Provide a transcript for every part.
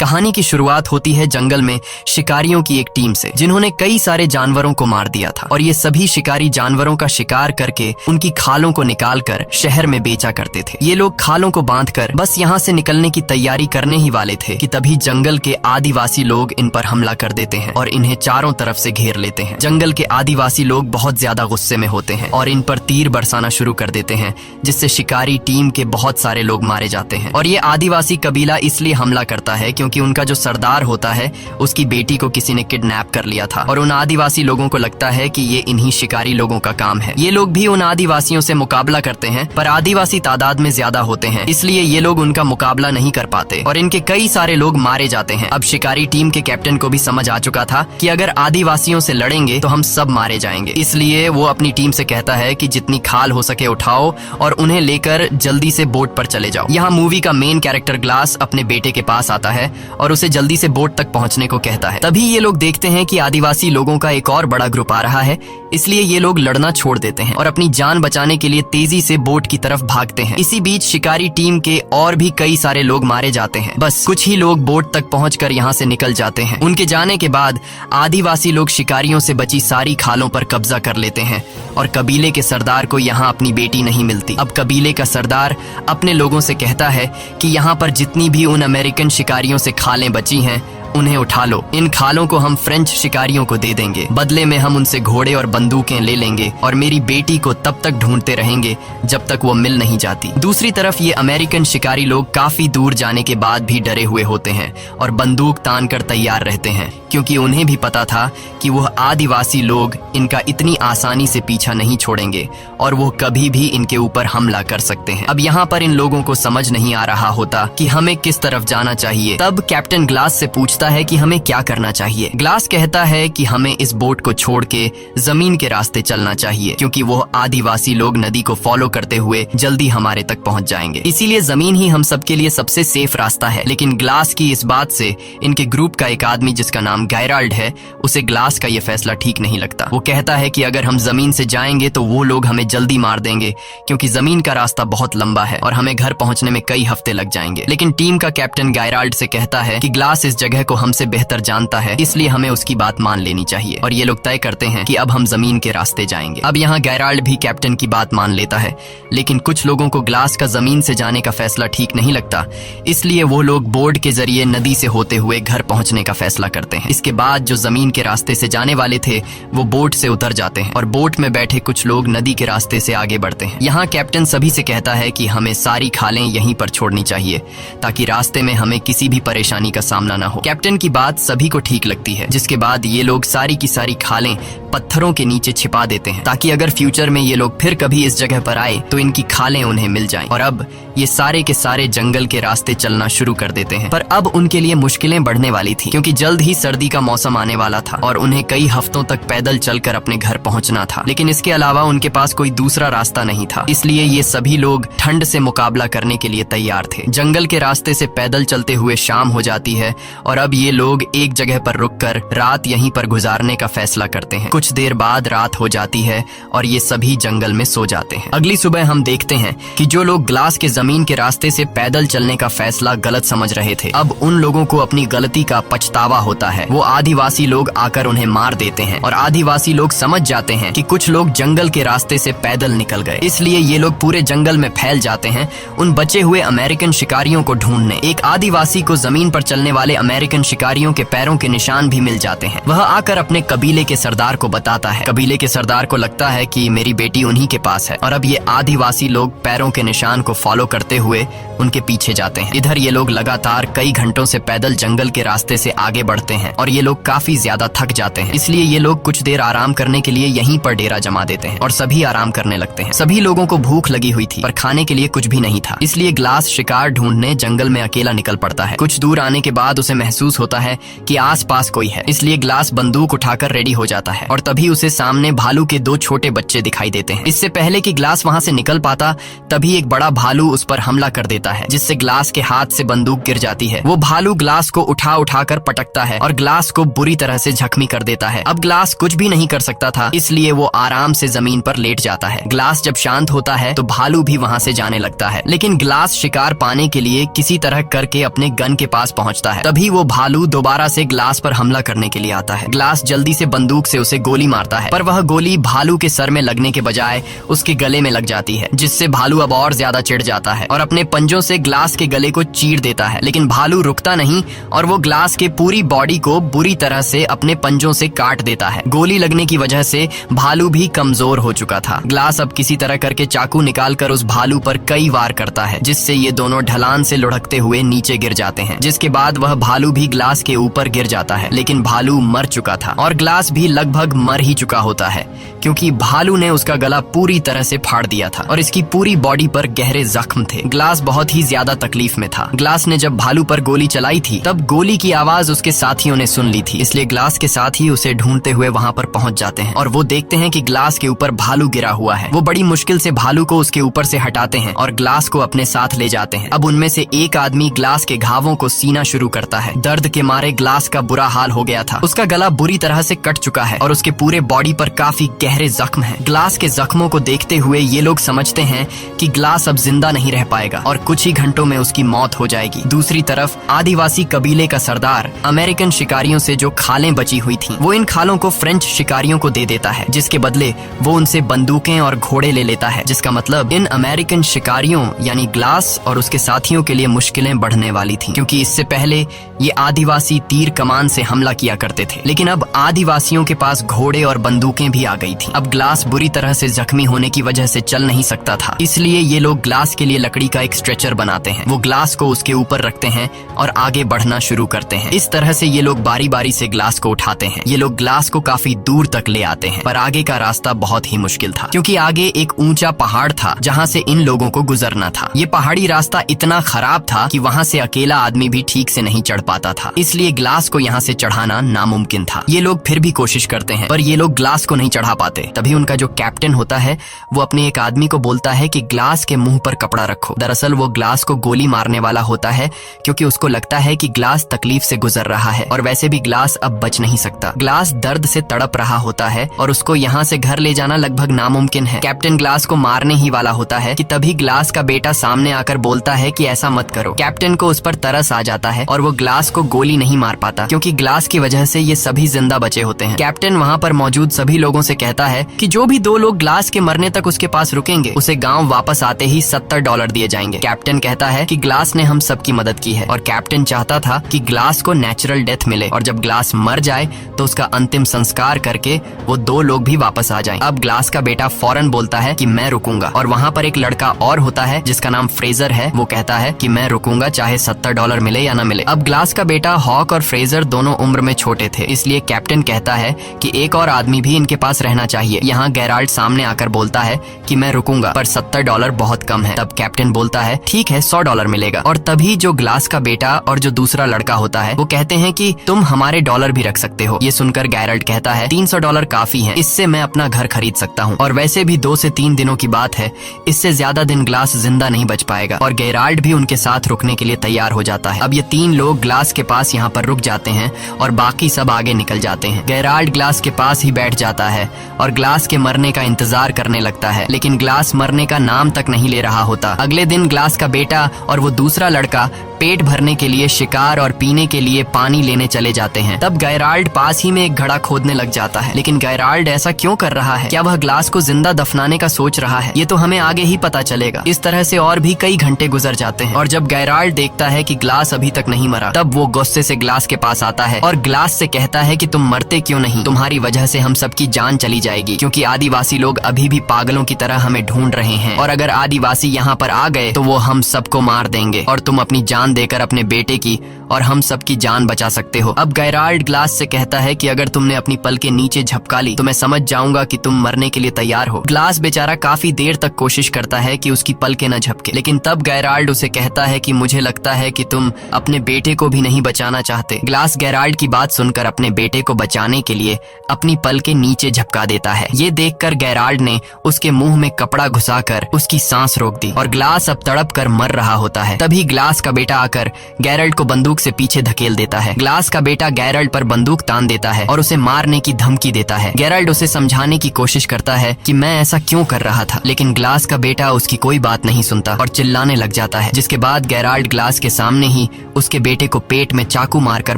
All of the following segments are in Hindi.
कहानी की शुरुआत होती है जंगल में शिकारियों की एक टीम से, जिन्होंने कई सारे जानवरों को मार दिया था और ये सभी शिकारी जानवरों का शिकार करके उनकी खालों को निकालकर शहर में बेचा करते थे। ये लोग खालों को बांधकर बस यहाँ से निकलने की तैयारी करने ही वाले थे कि तभी जंगल के आदिवासी लोग इन पर हमला कर देते हैं और इन्हें चारों तरफ से घेर लेते हैं। जंगल के आदिवासी लोग बहुत ज्यादा गुस्से में होते हैं और इन पर तीर बरसाना शुरू कर देते हैं, जिससे शिकारी टीम के बहुत सारे लोग मारे जाते हैं। और ये आदिवासी कबीला इसलिए हमला करता है क्योंकि उनका जो सरदार होता है उसकी बेटी को किसी ने किडनैप कर लिया था और उन आदिवासी लोगों को लगता है कि ये इन्हीं शिकारी लोगों का काम है। ये लोग भी उन आदिवासियों से मुकाबला करते हैं, पर आदिवासी तादाद में ज्यादा होते हैं, इसलिए ये लोग उनका मुकाबला नहीं कर पाते और इनके कई सारे लोग मारे जाते हैं। अब शिकारी टीम के कैप्टन को भी समझ आ चुका था कि अगर आदिवासियों से लड़ेंगे तो हम सब मारे जाएंगे, इसलिए वो अपनी टीम से कहता है कि जितनी खाल हो सके उठाओ और उन्हें लेकर जल्दी से बोट पर चले जाओ। यहाँ मूवी का मेन कैरेक्टर ग्लास अपने बेटे के पास आता है और उसे जल्दी से बोट तक पहुंचने को कहता है। तभी ये लोग देखते हैं कि आदिवासी लोगों का एक और बड़ा ग्रुप आ रहा है, इसलिए ये लोग लड़ना छोड़ देते हैं और अपनी जान बचाने के लिए तेजी से बोट की तरफ भागते हैं। इसी बीच शिकारी टीम के और भी कई सारे लोग मारे जाते हैं। बस कुछ ही लोग बोट तक पहुंचकर यहाँ से निकल जाते हैं। उनके जाने के बाद आदिवासी लोग शिकारियों से बची सारी खालों पर कब्जा कर लेते हैं और कबीले के सरदार को यहाँ अपनी बेटी नहीं मिलती। अब कबीले का सरदार अपने लोगों से कहता है कि यहाँ पर जितनी भी उन अमेरिकन शिकारियों से खालें बची हैं उन्हें उठा लो। इन खालों को हम फ्रेंच शिकारियों को दे देंगे, बदले में हम उनसे घोड़े और बंदूकें ले लेंगे और मेरी बेटी को तब तक ढूंढते रहेंगे जब तक वो मिल नहीं जाती। दूसरी तरफ ये अमेरिकन शिकारी लोग काफी दूर जाने के बाद भी डरे हुए होते हैं और बंदूक तान कर तैयार रहते हैं, क्योंकि उन्हें भी पता था कि वह आदिवासी लोग इनका इतनी आसानी से पीछा नहीं छोड़ेंगे और वो कभी भी इनके ऊपर हमला कर सकते हैं। अब यहाँ पर इन लोगों को समझ नहीं आ रहा होता कि हमें किस तरफ जाना चाहिए। तब कैप्टन ग्लास से पूछता है कि हमें क्या करना चाहिए। ग्लास कहता है कि हमें इस बोट को छोड़ के जमीन के रास्ते चलना चाहिए, क्योंकि वो आदिवासी लोग नदी को फॉलो करते हुए जल्दी हमारे तक पहुंच जाएंगे, इसीलिए जमीन ही हम सबके लिए सबसे सेफ रास्ता है। लेकिन ग्लास की इस बात से इनके ग्रुप का एक आदमी जिसका नाम गैराल्ड है, उसे ग्लास का ये फैसला ठीक नहीं लगता। वो कहता है कि अगर हम जमीन से जाएंगे तो वो लोग हमें जल्दी मार देंगे, क्योंकि जमीन का रास्ता बहुत लंबा है और हमें घर पहुंचने में कई हफ्ते लग जाएंगे। लेकिन टीम का कैप्टन गैराल्ड से कहता है कि ग्लास इस जगह को हमसे बेहतर जानता है, इसलिए हमें उसकी बात मान लेनी चाहिए और ये लोग तय करते हैं कि अब हम जमीन के रास्ते जाएंगे। अब यहाँ गैराल्ड भी कैप्टन की बात मान लेता है, लेकिन कुछ लोगों को ग्लास का जमीन से जाने का फैसला ठीक नहीं लगता, इसलिए वो लोग बोर्ड के जरिए नदी से होते हुए घर पहुंचने का फैसला करते हैं। इसके बाद जो जमीन के रास्ते से जाने वाले थे वो बोट से उतर जाते हैं और बोट में बैठे कुछ लोग नदी के रास्ते से आगे बढ़ते हैं। यहाँ कैप्टन सभी से कहता है कि हमें सारी खालें यहीं पर छोड़नी चाहिए ताकि रास्ते में हमें किसी भी परेशानी का सामना न हो। कैप्टन की बात सभी को ठीक लगती है, जिसके बाद ये लोग सारी की सारी खालें पत्थरों के नीचे छिपा देते हैं ताकि अगर फ्यूचर में ये लोग फिर कभी इस जगह पर आए तो इनकी खालें उन्हें मिल जाएं। और अब ये सारे के सारे जंगल के रास्ते चलना शुरू कर देते हैं। पर अब उनके लिए मुश्किलें बढ़ने वाली थी, क्योंकि जल्द ही सर्दी का मौसम आने वाला था और उन्हें कई हफ्तों तक पैदल चलकर अपने घर पहुंचना था। लेकिन इसके अलावा उनके पास कोई दूसरा रास्ता नहीं था, इसलिए ये सभी लोग ठंड से मुकाबला करने के लिए तैयार थे। जंगल के रास्ते से पैदल चलते हुए शाम हो जाती है और अब ये लोग एक जगह पर रुककर रात यहीं पर गुजारने का फैसला करते हैं। कुछ देर बाद रात हो जाती है और ये सभी जंगल में सो जाते हैं। अगली सुबह हम देखते हैं कि जो लोग ग्लास के जमीन के रास्ते से पैदल चलने का फैसला गलत समझ रहे थे, अब उन लोगों को अपनी गलती का पछतावा होता है। वो आदिवासी लोग आकर उन्हें मार देते हैं और आदिवासी लोग समझ जाते हैं कि कुछ लोग जंगल के रास्ते से पैदल निकल गए, इसलिए ये लोग पूरे जंगल में फैल जाते हैं उन बचे हुए अमेरिकन शिकारियों को ढूंढने। एक आदिवासी को जमीन पर चलने वाले अमेरिकन शिकारियों के पैरों के निशान भी मिल जाते हैं। वह आकर अपने कबीले के सरदार को बताता है। कबीले के सरदार को लगता है कि मेरी बेटी उन्हीं के पास है और अब ये आदिवासी लोग पैरों के निशान को फॉलो करते हुए उनके पीछे जाते हैं। इधर ये लोग लगातार कई घंटों से पैदल जंगल के रास्ते से आगे बढ़ते हैं और ये लोग काफी ज्यादा थक जाते हैं, इसलिए ये लोग कुछ देर आराम करने के लिए यहीं पर डेरा जमा देते हैं और सभी आराम करने लगते हैं। सभी लोगों को भूख लगी हुई थी पर खाने के लिए कुछ भी नहीं था, इसलिए ग्लास शिकार ढूंढने जंगल में अकेला निकल पड़ता है। कुछ दूर आने के बाद उसे महसूस होता है कि आसपास कोई है, इसलिए ग्लास बंदूक उठाकर रेडी हो जाता है और तभी उसे सामने भालू के 2 छोटे बच्चे दिखाई देते हैं। इससे पहले कि ग्लास वहां से निकल पाता तभी एक बड़ा भालू उस पर हमला कर देता है, जिससे ग्लास के हाथ से बंदूक गिर जाती है। वो भालू ग्लास को उठा कर पटकता है और ग्लास को बुरी तरह से जख्मी कर देता है। अब ग्लास कुछ भी नहीं कर सकता था, इसलिए वो आराम से जमीन पर लेट जाता है। ग्लास जब शांत होता है तो भालू भी वहां से जाने लगता है, लेकिन ग्लास शिकार पाने के लिए किसी तरह करके अपने गन के पास पहुंचता है। तभी वो भालू दोबारा से ग्लास पर हमला करने के लिए आता है। ग्लास जल्दी से बंदूक से उसे गोली मारता है, पर वह गोली भालू के सर में लगने के बजाय उसके गले में लग जाती है, जिससे भालू अब और ज्यादा चिढ़ जाता है और अपने पंजों से ग्लास के गले को चीर देता है। लेकिन भालू रुकता नहीं और वो ग्लास के पूरी बॉडी को बुरी तरह से अपने पंजों से काट देता है। गोली लगने की वजह से भालू भी कमजोर हो चुका था। ग्लास अब किसी तरह करके चाकू निकालकर उस भालू पर कई वार करता है, जिससे ये दोनों ढलान से लुढ़कते हुए नीचे गिर जाते हैं, जिसके बाद वह भालू भी ग्लास के ऊपर गिर जाता है। लेकिन भालू मर चुका था और ग्लास भी लगभग मर ही चुका होता है, क्योंकि भालू ने उसका गला पूरी तरह से फाड़ दिया था और इसकी पूरी बॉडी पर गहरे जख्म थे। ग्लास बहुत ही ज्यादा तकलीफ में था। ग्लास ने जब भालू पर गोली चलाई थी तब गोली की आवाज उसके साथियों ने सुन ली थी, इसलिए ग्लास के साथी उसे ढूंढते हुए वहां पर पहुंच जाते हैं और वो देखते हैं कि ग्लास के ऊपर भालू गिरा हुआ है। वो बड़ी मुश्किल से भालू को उसके ऊपर से हटाते हैं और ग्लास को अपने साथ ले जाते हैं। अब उनमें से एक आदमी ग्लास के घावों को सीना शुरू करता है। दर्द के मारे ग्लास का बुरा हाल हो गया था। उसका गला बुरी तरह से कट चुका है और उसके पूरे बॉडी पर काफी गहरे जख्म हैं। ग्लास के जख्मों को देखते हुए ये लोग समझते हैं कि ग्लास अब जिंदा नहीं रह पाएगा और कुछ ही घंटों में उसकी मौत हो जाएगी। दूसरी तरफ आदिवासी कबीले का सरदार अमेरिकन शिकारियों से जो खालें बची हुई थीं, वो इन खालों को फ्रेंच शिकारियों को दे देता है, जिसके बदले वो उनसे बंदूकें और घोड़े ले लेता है, जिसका मतलब इन अमेरिकन शिकारियों यानी ग्लास और उसके साथियों के लिए मुश्किलें बढ़ने वाली थीं, क्योंकि इससे पहले ये आदिवासी तीर कमान से हमला किया करते थे, लेकिन अब आदिवासियों के पास घोड़े और बंदूकें भी आ गई थीं। अब ग्लास बुरी तरह से जख्मी होने की वजह से चल नहीं सकता था, इसलिए ये लोग ग्लास के लिए लकड़ी का एक स्ट्रेचर बनाते हैं। वो ग्लास को उसके ऊपर रखते हैं और आगे बढ़ना शुरू करते हैं। इस तरह से ये लोग बारी बारी से ग्लास को उठाते हैं। ये लोग ग्लास को काफी दूर तक ले आते हैं, पर आगे का रास्ता बहुत ही मुश्किल था, क्योंकि आगे एक ऊंचा पहाड़ था जहाँ से इन लोगों को गुजरना था। ये पहाड़ी रास्ता इतना खराब था कि वहाँ से अकेला आदमी भी ठीक से नहीं चढ़ पाता था, इसलिए ग्लास को यहाँ से चढ़ाना नामुमकिन था। ये लोग फिर भी कोशिश करते हैं, पर ये लोग ग्लास को नहीं चढ़ा पाते। तभी उनका जो कैप्टन होता है वो अपने एक आदमी को बोलता है कि ग्लास के मुंह पर कपड़ा रखो। दरअसल वो ग्लास को गोली मारने वाला होता है, क्योंकि उसको लगता है कि ग्लास तकलीफ से गुजर रहा है और वैसे भी ग्लास अब बच नहीं सकता। ग्लास दर्द से तड़प रहा होता है और उसको यहाँ से घर ले जाना लगभग नामुमकिन है। कैप्टन ग्लास को मारने ही वाला होता है कि तभी ग्लास का बेटा सामने आकर बोलता है कि ऐसा मत करो। कैप्टन को उस पर तरस आ जाता है और वो ग्लास को गोली नहीं मार पाता, क्योंकि ग्लास की वजह से ये सभी जिंदा बचे होते हैं। कैप्टन वहाँ पर मौजूद सभी लोगों से कहता है कि जो भी 2 लोग ग्लास के मरने तक उसके पास रुकेंगे उसे गांव वापस आते ही $70 दिए जाएंगे। कैप्टन कहता है कि ग्लास ने हम सबकी मदद की है और कैप्टन चाहता था कि ग्लास को नेचुरल डेथ मिले और जब ग्लास मर जाए तो उसका अंतिम संस्कार करके वो 2 लोग भी वापस आ जाएं। अब ग्लास का बेटा फौरन बोलता है कि मैं रुकूंगा, और वहाँ पर एक लड़का और होता है जिसका नाम फ्रेजर है। वो कहता है कि मैं रुकूंगा चाहे $70 मिले या न मिले। अब ग्लास का बेटा हॉक और फ्रेजर दोनों उम्र में छोटे थे, इसलिए कैप्टन कहता है कि एक और आदमी भी इनके पास रहना चाहिए। यहाँ गेराल्ड सामने आकर बोलता है कि मैं रुकूंगा, पर $70 बहुत कम है। तब कैप्टन बोलता है ठीक है, $100 मिलेगा। और तभी जो ग्लास का बेटा और जो दूसरा लड़का होता है वो कहते हैं कि तुम हमारे डॉलर भी रख सकते हो। ये सुनकर गेराल्ड कहता है $300 काफी है, इससे मैं अपना घर खरीद सकता हूँ, और वैसे भी 2 से 3 दिनों की बात है, इससे ज्यादा दिन ग्लास जिंदा नहीं बच पाएगा। और गेराल्ड भी उनके साथ रुकने के लिए तैयार हो जाता है। अब ये 3 लोग ग्लास के पास यहाँ पर रुक जाते हैं और बाकी सब आगे निकल जाते हैं। गेराल्ड ग्लास के पास ही बैठ जाता है और ग्लास के मरने का इंतजार करने लगता है, लेकिन ग्लास मरने का नाम तक नहीं ले रहा होता। अगले दिन ग्लास का बेटा और वो दूसरा लड़का पेट भरने के लिए शिकार और पीने के लिए पानी लेने चले जाते हैं। तब गेराल्ड पास ही में एक घड़ा खोदने लग जाता है, लेकिन गेराल्ड ऐसा क्यों कर रहा है? क्या वह ग्लास को जिंदा दफनाने का सोच रहा है? ये तो हमें आगे ही पता चलेगा। इस तरह से और भी कई घंटे गुजर जाते हैं और जब गेराल्ड देखता है कि ग्लास अभी तक नहीं मरा, तब वो गुस्से से ग्लास के पास आता है और ग्लास से कहता है कि तुम मरते क्यों नहीं? तुम्हारी वजह से हम सबकी जान चली जाएगी, क्योंकि आदिवासी लोग अभी भी पागलों की तरह हमें ढूंढ रहे हैं, और अगर आदिवासी यहाँ पर आ गए तो वो हम सबको मार देंगे और तुम अपनी जान देकर अपने बेटे की और हम सबकी जान बचा सकते हो। अब गैराल्ड ग्लास से कहता है कि अगर तुमने अपनी पल के नीचे झपका ली तो मैं समझ जाऊंगा कि तुम मरने के लिए तैयार हो। ग्लास बेचारा काफी देर तक कोशिश करता है कि उसकी पलकें न झपके, लेकिन तब गैराल्ड उसे कहता है कि मुझे लगता है कि तुम अपने बेटे को भी नहीं बचाना चाहते। ग्लास गैराल्ड की बात सुनकर अपने बेटे को बचाने के लिए अपनी पल के नीचे झपका देता है। ये देखकर गैराल्ड ने उसके मुंह में कपड़ा घुसाकर उसकी सांस रोक दी और ग्लास अब तड़प कर मर रहा होता है। तभी ग्लास का बेटा आकर गैराल्ड को बंदूक से पीछे धकेल देता है। ग्लास का बेटा गैराल्ड पर बंदूक तान देता है और उसे मारने की धमकी देता है। गैराल्ड उसे समझाने की कोशिश करता है कि मैं ऐसा क्यों कर रहा था, लेकिन ग्लास का बेटा उसकी कोई बात नहीं सुनता और चिल्लाने लग जाता है, जिसके बाद गैराल्ड ग्लास के सामने ही उसके बेटे को पेट में चाकू मारकर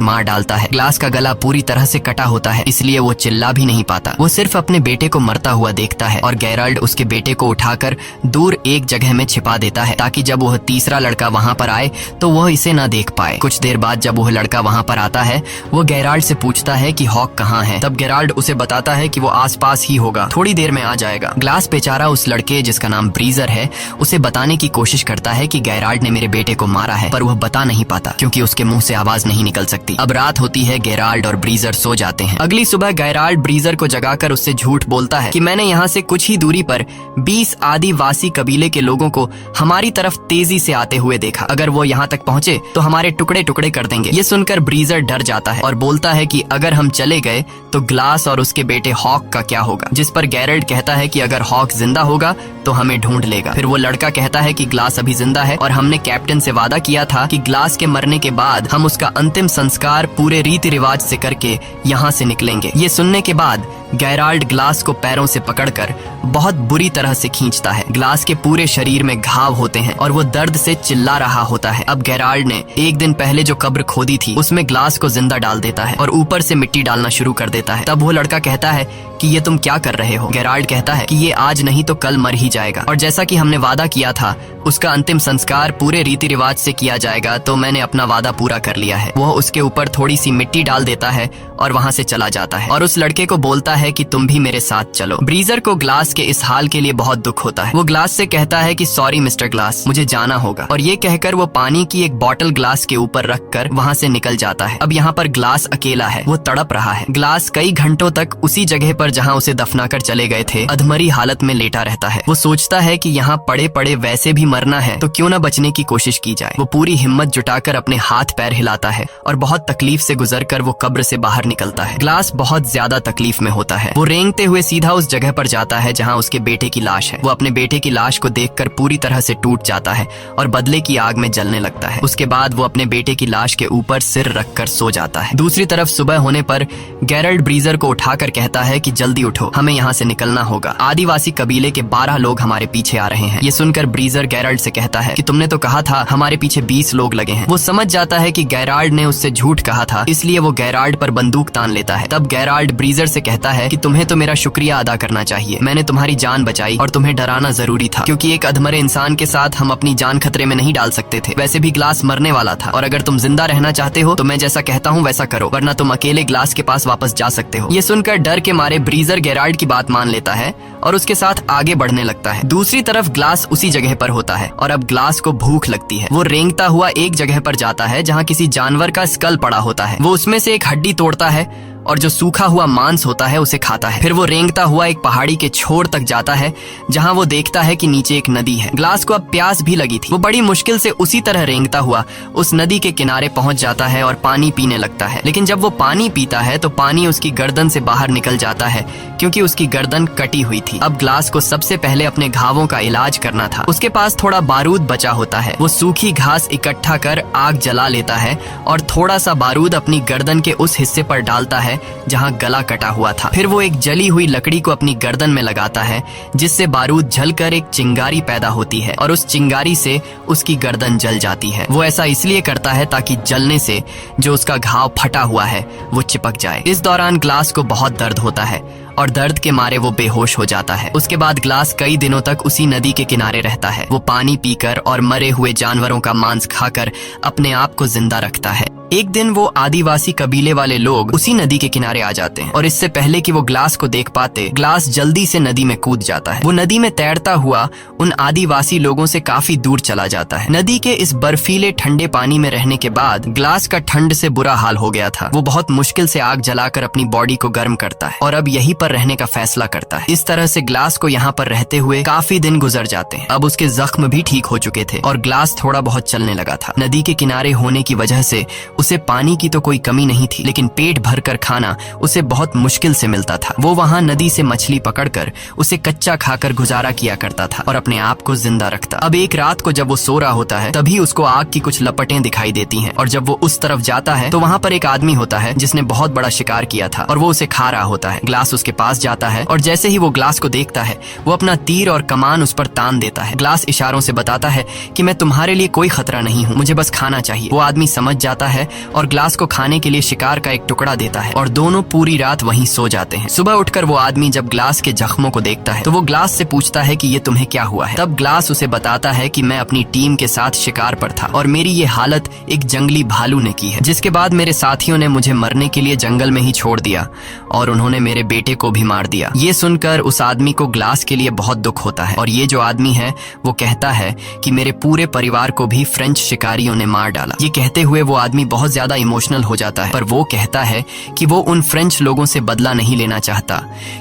मार डालता है। ग्लास का गला पूरी तरह से कटा होता है, इसलिए वो चिल्ला भी नहीं पाता। वो सिर्फ अपने बेटे को मरता हुआ देखता है और गैराल्ड उसके बेटे को उठाकर दूर एक जगह में छिपा देता है ताकि जब वह तीसरा लड़का वहां पर आए तो वह इसे न देख पाए। कुछ देर बाद जब वह लड़का वहां पर आता है, वो गैराल्ड से पूछता है कि हॉक कहाँ है। तब गैराल्ड उसे बताता है कि वो आसपास ही होगा, थोड़ी देर में आ जाएगा। ग्लास बेचारा उस लड़के जिसका नाम ब्रीजर है उसे बताने की कोशिश करता है कि गैराल्ड ने मेरे बेटे को मारा है, पर वह बता नहीं पाता क्योंकि उसके मुंह से आवाज नहीं निकल सकती। अब रात होती है, गैराल्ड और ब्रीजर सो जाते हैं। अगली सुबह गैराल्ड ब्रीजर को जगाकर उससे झूठ बोलता है कि मैंने यहाँ से कुछ ही दूरी पर 20 आदिवासी कबीले के लोगों को हमारी तरफ तेजी से आते हुए देखा। अगर वो यहाँ तक पहुँचे तो हमारे टुकड़े टुकड़े कर देंगे। ये सुनकर ब्रीजर डर जाता है और बोलता है कि अगर हम चले गए तो ग्लास और उसके बेटे हॉक का क्या होगा, जिस पर गैराल्ड कहता है कि अगर हॉक जिंदा होगा तो हमें ढूंढ लेगा। फिर वो लड़का कहता है कि ग्लास अभी जिंदा है और हमने कैप्टन से वादा किया था कि ग्लास के मरने के बाद हम उसका अंतिम संस्कार पूरे रीति रिवाज से करके यहाँ से निकलेंगे। ये सुनने के बाद गैराल्ड ग्लास को पैरों से पकड़कर बहुत बुरी तरह से खींचता है। ग्लास के पूरे शरीर में घाव होते हैं और वो दर्द से चिल्ला रहा होता है। अब गैराल्ड ने एक दिन पहले जो कब्र खोदी थी उसमें ग्लास को जिंदा डाल देता है और ऊपर से मिट्टी डालना शुरू कर देता है। तब वो लड़का कहता है कि ये तुम क्या कर रहे हो। गैराल्ड कहता है कि ये आज नहीं तो कल मर ही जाएगा और जैसा कि हमने वादा किया था उसका अंतिम संस्कार पूरे रीति रिवाज से किया जाएगा, तो मैंने अपना वादा पूरा कर लिया है। वो उसके ऊपर थोड़ी सी मिट्टी डाल देता है और वहाँ से चला जाता है और उस लड़के को बोलता है कि तुम भी मेरे साथ चलो। ब्रीजर को ग्लास के इस हाल के लिए बहुत दुख होता है। वो ग्लास से कहता है कि सॉरी मिस्टर ग्लास, मुझे जाना होगा, और ये कहकर वो पानी की एक बॉटल ग्लास के ऊपर रखकर वहाँ से निकल जाता है। अब यहाँ पर ग्लास अकेला है, वो तड़प रहा है। ग्लास कई घंटों तक उसी जगह पर जहाँ उसे दफनाकर चले गए थे अधमरी हालत में लेटा रहता है। वो सोचता है कि यहाँ पड़े पड़े वैसे भी मरना है तो क्यों न बचने की कोशिश की जाए। वो पूरी हिम्मत जुटाकर अपने हाथ पैर हिलाता है और बहुत तकलीफ से गुजरकर वो कब्र से बाहर निकलता है। ग्लास बहुत ज्यादा तकलीफ में होता है। वो रेंगते हुए सीधा उस जगह पर जाता है जहाँ उसके बेटे की लाश है। वो अपने बेटे की लाश को देखकर पूरी तरह से टूट जाता है और बदले की आग में जलने लगता है। उसके बाद वो अपने बेटे की लाश के ऊपर सिर रखकर सो जाता है। दूसरी तरफ सुबह होने पर गैराल्ड ब्रीजर को उठाकर कहता है कि जल्दी उठो, हमें यहाँ से निकलना होगा। आदिवासी कबीले के 12 लोग हमारे पीछे आ रहे हैं। ये सुनकर ब्रीजर गैराल्ड से कहता है कि तुमने तो कहा था हमारे पीछे 20 लोग लगे हैं। वो समझ जाता है कि गैराल्ड ने उससे झूठ कहा था, इसलिए वो गैराल्ड पर बंदूक तान लेता है। तब गैराल्ड ब्रीजर से कहता है कि तुम्हें तो मेरा शुक्रिया अदा करना चाहिए। मैंने तुम्हारी जान बचाई और तुम्हें डराना जरूरी था, क्योंकि एक अधमरे इंसान के साथ हम अपनी जान खतरे में नहीं डाल सकते थे। वैसे भी ग्लास मरने वाला था और अगर तुम जिंदा रहना चाहते हो तो मैं जैसा कहता हूँ वैसा करो, वरना तुम अकेले ग्लास के पास वापस जा सकते हो। ये सुनकर डर के मारे ब्रीजर गैराल्ड की बात मान लेता है और उसके साथ आगे बढ़ने लगता है। दूसरी तरफ ग्लास उसी जगह पर होता है और अब ग्लास को भूख लगती है। वो रेंगता हुआ एक जगह पर जाता है जहाँ किसी जानवर का स्कल पड़ा होता है। वो उसमें से एक हड्डी तोड़ता है और जो सूखा हुआ मांस होता है उसे खाता है। फिर वो रेंगता हुआ एक पहाड़ी के छोर तक जाता है जहाँ वो देखता है कि नीचे एक नदी है। ग्लास को अब प्यास भी लगी थी। वो बड़ी मुश्किल से उसी तरह रेंगता हुआ उस नदी के किनारे पहुंच जाता है और पानी पीने लगता है। लेकिन जब वो पानी पीता है तो पानी उसकी गर्दन से बाहर निकल जाता है क्योंकि उसकी गर्दन कटी हुई थी। अब ग्लास को सबसे पहले अपने घावों का इलाज करना था। उसके पास थोड़ा बारूद बचा होता है। वो सूखी घास इकट्ठा कर आग जला लेता है और थोड़ा सा बारूद अपनी गर्दन के उस हिस्से पर डालता है जहां गला कटा हुआ था। फिर वो एक जली हुई लकड़ी को अपनी गर्दन में लगाता है जिससे बारूद जलकर एक चिंगारी पैदा होती है और उस चिंगारी से उसकी गर्दन जल जाती है। वो ऐसा इसलिए करता है ताकि जलने से जो उसका घाव फटा हुआ है वो चिपक जाए। इस दौरान ग्लास को बहुत दर्द होता है और दर्द के मारे वो बेहोश हो जाता है। उसके बाद ग्लास कई दिनों तक उसी नदी के किनारे रहता है। वो पानी पीकर और मरे हुए जानवरों का मांस खाकर अपने आप को जिंदा रखता है। एक दिन वो आदिवासी कबीले वाले लोग उसी नदी के किनारे आ जाते हैं और इससे पहले कि वो ग्लास को देख पाते, ग्लास जल्दी से नदी में कूद जाता है। वो नदी में तैरता हुआ उन आदिवासी लोगों से काफी दूर चला जाता है। नदी के इस बर्फीले ठंडे पानी में रहने के बाद ग्लास का ठंड से बुरा हाल हो गया था। वो बहुत मुश्किल से आग जलाकर अपनी बॉडी को गर्म करता है और अब यहीं पर रहने का फैसला करता है। इस तरह से ग्लास को यहाँ पर रहते हुए काफी दिन गुजर जाते हैं। अब उसके जख्म भी ठीक हो चुके थे और ग्लास थोड़ा बहुत चलने लगा था। नदी के किनारे होने की वजह से उसे पानी की तो कोई कमी नहीं थी, लेकिन पेट भरकर खाना उसे बहुत मुश्किल से मिलता था। वो वहाँ नदी से मछली पकड़कर उसे कच्चा खाकर गुजारा किया करता था और अपने आप को जिंदा रखता। अब एक रात को जब वो सो रहा होता है तभी उसको आग की कुछ लपटें दिखाई देती हैं और जब वो उस तरफ जाता है तो वहाँ पर एक आदमी होता है जिसने बहुत बड़ा शिकार किया था और वो उसे खा रहा होता है। ग्लास उसके पास जाता है और जैसे ही वो ग्लास को देखता है वो अपना तीर और कमान उस पर तान देता है। ग्लास इशारों से बताता है कि मैं तुम्हारे लिए कोई खतरा नहीं हूँ, मुझे बस खाना चाहिए। वो आदमी समझ जाता है और ग्लास को खाने के लिए शिकार का एक टुकड़ा देता है और दोनों पूरी रात वहीं सो जाते हैं। सुबह उठकर वो आदमी जब ग्लास के जख्मों को देखता है तो वो ग्लास से पूछता है कि ये तुम्हें क्या हुआ है। तब ग्लास उसे बताता है कि मैं अपनी टीम के साथ शिकार पर था और मेरी ये हालत एक जंगली भालू ने की है, जिसके बाद मेरे साथियों ने मुझे मरने के लिए जंगल में ही छोड़ दिया और उन्होंने मेरे बेटे को भी मार दिया। ये सुनकर उस आदमी को ग्लास के लिए बहुत दुख होता है और ये जो आदमी है वो कहता है कि मेरे पूरे परिवार को भी फ्रेंच शिकारियों ने मार डाला। ये कहते हुए वो आदमी बहुत ज्यादा इमोशनल हो जाता है, पर वो कहता है कि वो उन फ्रेंच लोगों से बदला नहीं लेना चाहता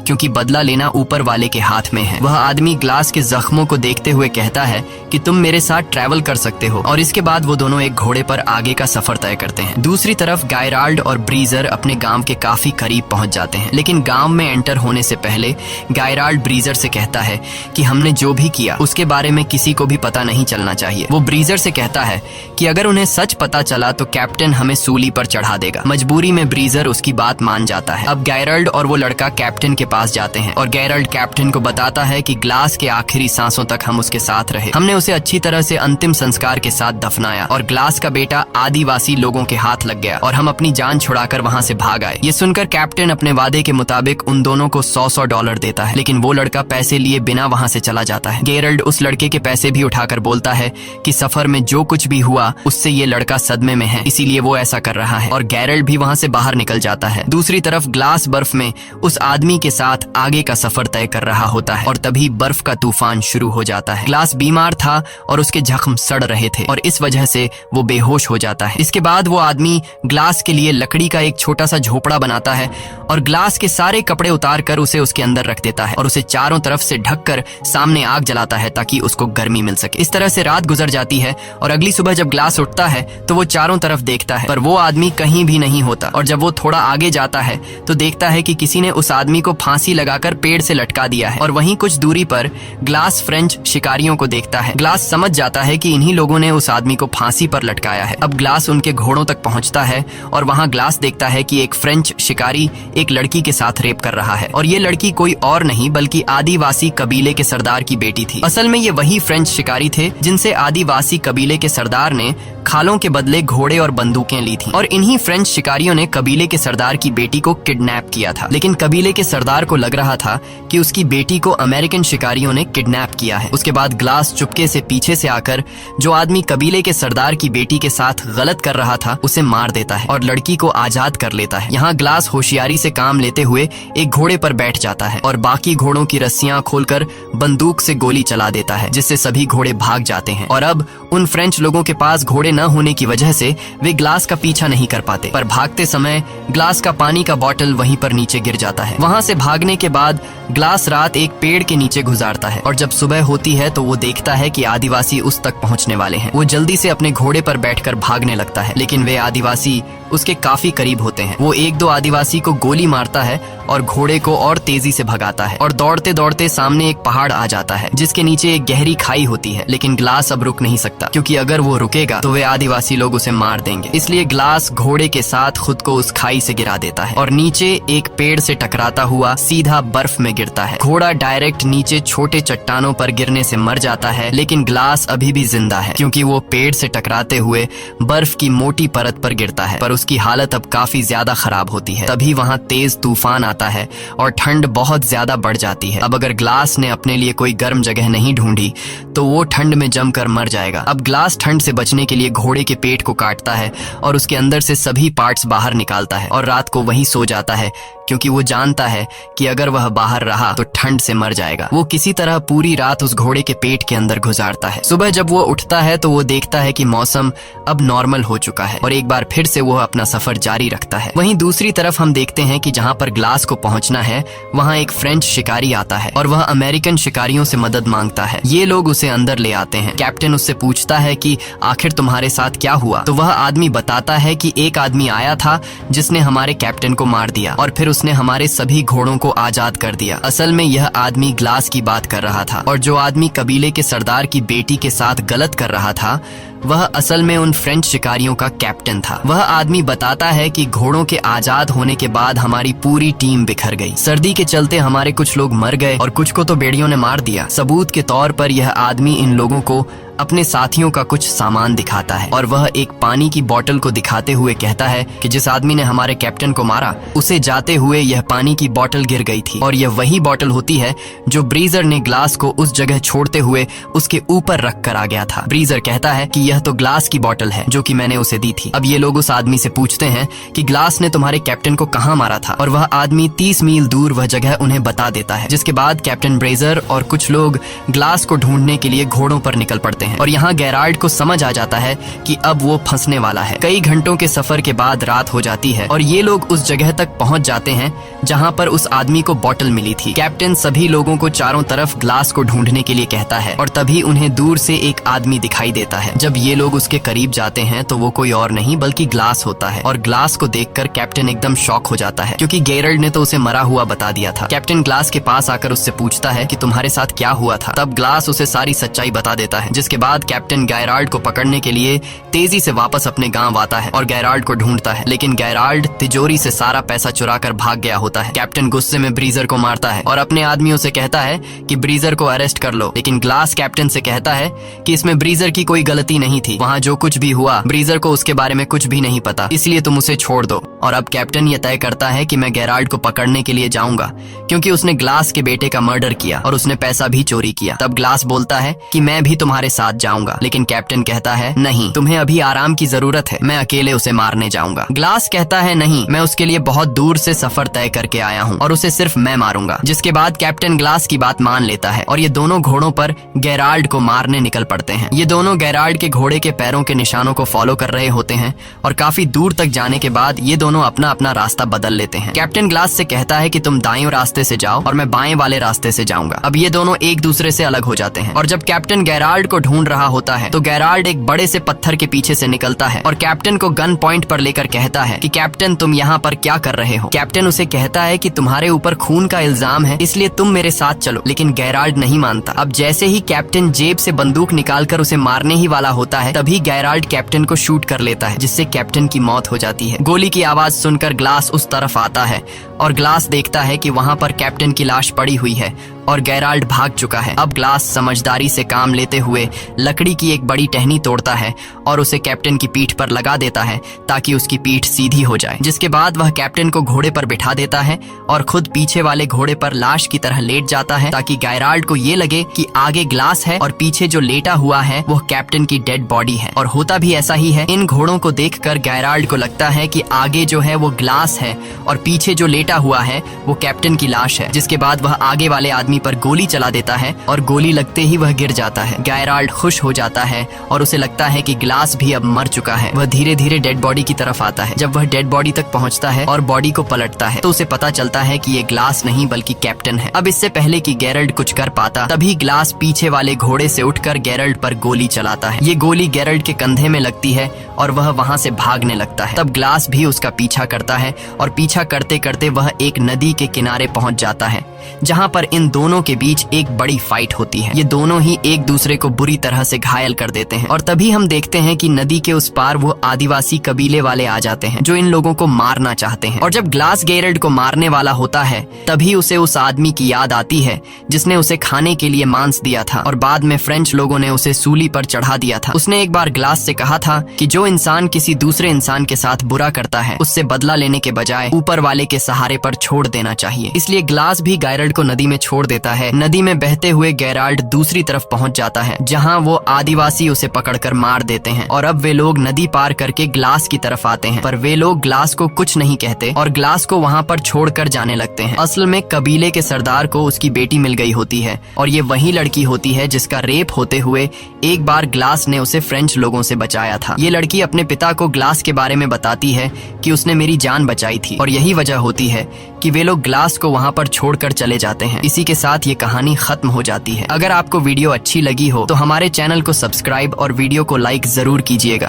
क्योंकि बदला लेना ऊपर वाले के हाथ में है। वह आदमी ग्लास के जख्मों को देखते हुए कहता है कि तुम मेरे साथ ट्रैवल कर सकते हो और इसके बाद वो दोनों एक घोड़े पर आगे का सफर तय करते हैं। दूसरी तरफ गायराल्ड और ब्रीजर अपने गांव के काफी करीब पहुंच जाते हैं, लेकिन गांव में एंटर होने से पहले गायराल्ड ब्रीजर से कहता है कि हमने जो भी किया उसके बारे में किसी को भी पता नहीं चलना चाहिए। वो ब्रीजर से कहता है कि अगर उन्हें सच पता चला तो कैप्टन हमें सूली पर चढ़ा देगा। मजबूरी में ब्रीजर उसकी बात मान जाता है। अब गैरल्ड और वो लड़का कैप्टन के पास जाते हैं और गैरल्ड कैप्टन को बताता है कि ग्लास के आखिरी सांसों तक हम उसके साथ रहे, हमने उसे अच्छी तरह से अंतिम संस्कार के साथ दफनाया और ग्लास का बेटा आदिवासी लोगों के हाथ लग गया और हम अपनी जान छुड़ाकर वहाँ से भाग आए। ये सुनकर कैप्टन अपने वादे के मुताबिक उन दोनों को $100 देता है, लेकिन वो लड़का पैसे लिए बिना वहाँ से चला जाता है। गैरल्ड उस लड़के के पैसे भी उठाकर बोलता है कि सफर में जो कुछ भी हुआ उससे ये लड़का सदमे में है, इसीलिए वो ऐसा कर रहा है और गैरल्ड भी वहाँ से बाहर निकल जाता है। दूसरी तरफ ग्लास बर्फ में उस आदमी के साथ आगे का सफर तय कर रहा होता है और तभी बर्फ का तूफान शुरू हो जाता है। ग्लास बीमार था और उसके जख्म सड़ रहे थे और इस वजह से वो बेहोश हो जाता है। इसके बाद वो आदमी ग्लास के लिए लकड़ी का एक छोटा सा झोपड़ा बनाता है और ग्लास के सारे कपड़े उतार कर उसे उसके अंदर रख देता है और उसे चारों तरफ से ढककर सामने आग जलाता है ताकि उसको गर्मी मिल सके। इस तरह से रात गुजर जाती है और अगली सुबह जब ग्लास उठता है तो वो चारों तरफ देखता है पर वो आदमी कहीं भी नहीं होता और जब वो थोड़ा आगे जाता है तो देखता है कि किसी ने उस आदमी को फांसी लगाकर पेड़ से लटका दिया है और वहीं कुछ दूरी पर ग्लास फ्रेंच शिकारियों को देखता है। ग्लास समझ जाता है कि इन्हीं लोगों ने उस आदमी को फांसी पर लटकाया है। अब ग्लास उनके घोड़ों तक पहुंचता है और वहां ग्लास देखता है कि एक फ्रेंच शिकारी एक लड़की के साथ रेप कर रहा है और ये लड़की कोई और नहीं बल्कि आदिवासी कबीले के सरदार की बेटी थी। असल में ये वही फ्रेंच शिकारी थे जिनसे आदिवासी कबीले के सरदार ने खालों के बदले घोड़े और बंदूकें ली थी और इन्हीं फ्रेंच शिकारियों ने कबीले के सरदार की बेटी को किडनैप किया था। लेकिन कबीले के सरदार को लग रहा था कि उसकी बेटी को अमेरिकन शिकारियों ने किडनैप किया है। उसके बाद ग्लास चुपके से पीछे से आकर जो आदमी कबीले के सरदार की बेटी के साथ गलत कर रहा था उसे मार देता है और लड़की को आजाद कर लेता है। यहाँ ग्लास होशियारी से काम लेते हुए एक घोड़े पर बैठ जाता है और बाकी घोड़ों की रस्सियां खोलकर बंदूक से गोली चला देता है जिससे सभी घोड़े भाग जाते हैं और अब उन फ्रेंच लोगों के पास घोड़े न होने की वजह से वे ग्लास का पीछा नहीं कर पाते, पर भागते समय ग्लास का पानी का बोतल वहीं पर नीचे गिर जाता है। वहां से भागने के बाद ग्लास रात एक पेड़ के नीचे गुजारता है और जब सुबह होती है तो वो देखता है कि आदिवासी उस तक पहुंचने वाले हैं। वो जल्दी से अपने घोड़े पर बैठकर भागने लगता है, लेकिन वे आदिवासी उसके काफी करीब होते हैं। वो एक दो आदिवासी को गोली मारता है और घोड़े को और तेजी से भगाता है और दौड़ते दौड़ते सामने एक पहाड़ आ जाता है जिसके नीचे एक गहरी खाई होती है। लेकिन ग्लास अब रुक नहीं सकता क्योंकि अगर वो रुकेगा तो वे आदिवासी लोग उसे मार देंगे। इसलिए ग्लास घोड़े के साथ खुद को उस खाई से गिरा देता है और नीचे एक पेड़ से टकराता हुआ सीधा बर्फ में गिरता है। घोड़ा डायरेक्ट नीचे छोटे चट्टानों पर गिरने से मर जाता है, लेकिन ग्लास अभी भी जिंदा है क्योंकि वो पेड़ से टकराते हुए बर्फ की मोटी परत पर गिरता है। पर उसकी हालत अब काफी ज्यादा खराब होती है। तभी वहाँ तेज तूफान आता है और ठंड बहुत ज्यादा बढ़ जाती है। अब अगर ग्लास ने अपने लिए कोई गर्म जगह नहीं ढूंढी तो वो ठंड में जमकर मर जाएगा। अब ग्लास ठंड से बचने के लिए घोड़े के पेट को काटता है और उसके अंदर से सभी पार्ट्स बाहर निकालता है और रात को वहीं सो जाता है, क्योंकि वो जानता है कि अगर वह बाहर रहा तो ठंड से मर जाएगा। वो किसी तरह पूरी रात उस घोड़े के पेट के अंदर गुजारता है। सुबह जब वो उठता है तो वो देखता है कि मौसम अब नॉर्मल हो चुका है और एक बार फिर से वो अपना सफर जारी रखता है। वहीं दूसरी तरफ हम देखते हैं कि जहाँ पर ग्लास को पहुंचना है वहाँ एक फ्रेंच शिकारी आता है और वह अमेरिकन शिकारियों से मदद मांगता है। ये लोग उसे अंदर ले आते हैं। कैप्टन उससे पूछता है कि आखिर तुम्हारे साथ क्या हुआ? तो वह आदमी बताता है कि एक आदमी आया था जिसने हमारे कैप्टन को मार दिया और फिर उसने हमारे सभी घोड़ों को आजाद कर दिया। असल में यह आदमी ग्लास की बात कर रहा था और जो आदमी कबीले के सरदार की बेटी के साथ गलत कर रहा था वह असल में उन फ्रेंच शिकारियों का कैप्टन था। वह आदमी बताता है कि घोड़ों के आजाद होने के बाद हमारी पूरी टीम बिखर गई। सर्दी के चलते हमारे कुछ लोग मर गए और कुछ को तो बेड़ियों ने मार दिया। सबूत के तौर पर यह आदमी इन लोगों को अपने साथियों का कुछ सामान दिखाता है और वह एक पानी की बोतल को दिखाते हुए कहता है कि जिस आदमी ने हमारे कैप्टन को मारा उसे जाते हुए यह पानी की बोतल गिर गई थी और यह वही बोतल होती है जो ब्रीजर ने ग्लास को उस जगह छोड़ते हुए उसके ऊपर रख कर आ गया था। ब्रीजर कहता है कि यह तो ग्लास की बोतल है जो कि मैंने उसे दी थी। अब ये लोग उस आदमी से पूछते हैं कि ग्लास ने तुम्हारे कैप्टन को कहाँ मारा था और वह आदमी 30 मील दूर वह जगह उन्हें बता देता है। जिसके बाद कैप्टन ब्रेजर और कुछ लोग ग्लास को ढूंढने के लिए घोड़ों पर निकल पड़ते हैं और यहाँ गेराल्ड को समझ आ जाता है कि अब वो फंसने वाला है। कई घंटों के सफर के बाद रात हो जाती है और ये लोग उस जगह तक पहुंच जाते हैं जहां पर उस आदमी को बोतल मिली थी। कैप्टन सभी लोगों को चारों तरफ ग्लास को ढूंढने के लिए कहता है और तभी उन्हें दूर से एक आदमी दिखाई देता है। जब ये लोग उसके करीब जाते हैं तो वो कोई और नहीं बल्कि ग्लास होता है और ग्लास को देखकर कैप्टन एकदम शॉक हो जाता है, क्योंकि गेराल्ड ने तो उसे मरा हुआ बता दिया था। कैप्टन ग्लास के पास आकर उससे पूछता है कि तुम्हारे साथ क्या हुआ था। तब ग्लास उसे सारी सच्चाई बता देता है, जिसके बाद कैप्टन गेराल्ड को पकड़ने के लिए तेजी से वापस अपने गांव आता है और गेराल्ड को ढूंढता है, लेकिन गेराल्ड तिजोरी से सारा पैसा चुरा कर भाग गया होता है। कैप्टन गुस्से में ब्रीजर को मारता है और अपने आदमियों से कहता है कि ब्रीजर को अरेस्ट कर लो, लेकिन ग्लास कैप्टन से कहता है कि इसमें ब्रीजर की कोई गलती नहीं थी। वहाँ जो कुछ भी हुआ ब्रीजर को उसके बारे में कुछ भी नहीं पता, इसलिए तुम उसे छोड़ दो। और अब कैप्टन यह तय करता है कि मैं गेराल्ड को पकड़ने के लिए जाऊंगा, क्योंकि उसने ग्लास के बेटे का मर्डर किया और उसने पैसा भी चोरी किया। तब ग्लास बोलता है कि मैं भी तुम्हारे साथ जाऊंगा, लेकिन कैप्टन कहता है नहीं, तुम्हें अभी आराम की जरूरत है, मैं अकेले उसे मारने जाऊंगा। ग्लास कहता है नहीं, मैं उसके लिए बहुत दूर से सफर तय करके आया हूँ और उसे सिर्फ मैं मारूंगा। जिसके बाद कैप्टन ग्लास की बात मान लेता है और ये दोनों घोड़ों पर गेराल्ड को मारने निकल पड़ते हैं। ये दोनों गेराल्ड के घोड़े के पैरों के निशानों को फॉलो कर रहे होते हैं और काफी दूर तक जाने के बाद ये दोनों अपना अपना रास्ता बदल लेते हैं। कैप्टन ग्लास से कहता है कि तुम दाएं रास्ते से जाओ और मैं बाएं वाले रास्ते से जाऊंगा। अब ये दोनों एक दूसरे से अलग हो जाते हैं और जब कैप्टन गेराल्ड को ढूंढ रहा होता है तो गेराल्ड एक बड़े से पत्थर के पीछे से निकलता है और कैप्टन को गन पॉइंट पर लेकर कहता है कि कैप्टन तुम यहाँ पर क्या कर रहे हो। कैप्टन उसे कहता है कि तुम्हारे ऊपर खून का इल्जाम है, इसलिए तुम मेरे साथ चलो, लेकिन गेराल्ड नहीं मानता। अब जैसे ही कैप्टन जेब से बंदूक निकालकर उसे मारने ही वाला होता है तभी गेराल्ड कैप्टन को शूट कर लेता है, जिससे कैप्टन की मौत हो जाती है। गोली की आवाज सुनकर ग्लास उस तरफ आता है और ग्लास देखता है कि वहाँ पर कैप्टन की लाश पड़ी हुई है और गेराल्ड भाग चुका है। अब ग्लास समझदारी से काम लेते हुए लकड़ी की एक बड़ी टहनी तोड़ता है और उसे कैप्टन की पीठ पर लगा देता है ताकि उसकी पीठ सीधी हो जाए। जिसके बाद वह कैप्टन को घोड़े पर बिठा देता है और खुद पीछे वाले घोड़े पर लाश की तरह लेट जाता है ताकि गेराल्ड को ये लगे कि आगे ग्लास है और पीछे जो लेटा हुआ है वो कैप्टन की डेड बॉडी है। और होता भी ऐसा ही है। इन घोड़ों को देखकर गेराल्ड को लगता है कि आगे जो है वो ग्लास है और पीछे जो लेटा हुआ है वो कैप्टन की लाश है। जिसके बाद वह आगे वाले आदमी पर गोली चला देता है और गोली लगते ही वह गिर जाता है। गेराल्ड खुश हो जाता है और उसे लगता है कि ग्लास भी अब मर चुका है। वह धीरे धीरे डेड बॉडी की तरफ आता है। जब वह डेड बॉडी तक पहुंचता है और बॉडी को पलटता है तो उसे पता चलता है कि ये ग्लास नहीं बल्कि कैप्टन है। अब इससे पहले कि गेराल्ड कुछ कर पाता तभी ग्लास पीछे वाले घोड़े से उठकर गेराल्ड पर गोली चलाता है। ये गोली गेराल्ड के कंधे में लगती है और वह वहां से भागने लगता है। तब ग्लास भी उसका पीछा करता है और पीछा करते करते वह एक नदी के किनारे पहुंच जाता है, जहां पर इन दोनों के बीच एक बड़ी फाइट होती है। ये दोनों ही एक दूसरे को बुरी तरह से घायल कर देते हैं और तभी हम देखते हैं कि नदी के उस पार वो आदिवासी कबीले वाले आ जाते हैं जो इन लोगों को मारना चाहते हैं। और जब ग्लास गेरल्ड को मारने वाला होता है तभी उसे उस आदमी की याद आती है जिसने उसे खाने के लिए मांस दिया था और बाद में फ्रेंच लोगों ने उसे सूली पर चढ़ा दिया था। उसने एक बार ग्लास से कहा था कि जो इंसान किसी दूसरे इंसान के साथ बुरा करता है उससे बदला लेने के बजाय ऊपर वाले के सहारे पर छोड़ देना चाहिए। इसलिए ग्लास भी गैरल्ड को नदी में छोड़ देता है। नदी में बहते हुए गैराल्ड दूसरी तरफ पहुंच जाता है जहां वो आदिवासी उसे पकड़कर मार देते हैं और अब वे लोग नदी पार करके ग्लास की तरफ आते हैं, पर वे लोग ग्लास को कुछ नहीं कहते और ग्लास को वहां पर छोड़कर जाने लगते हैं। असल में कबीले के सरदार को उसकी बेटी मिल गई होती है और ये वही लड़की होती है जिसका रेप होते हुए एक बार ग्लास ने उसे फ्रेंच लोगों से बचाया था। ये लड़की अपने पिता को ग्लास के बारे में बताती है कि उसने मेरी जान बचाई थी और यही वजह होती है कि वे लोग ग्लास को वहां पर छोड़कर चले जाते हैं। इसी के साथ ये कहानी खत्म हो जाती है। अगर आपको वीडियो अच्छी लगी हो तो हमारे चैनल को सब्सक्राइब और वीडियो को लाइक जरूर कीजिएगा।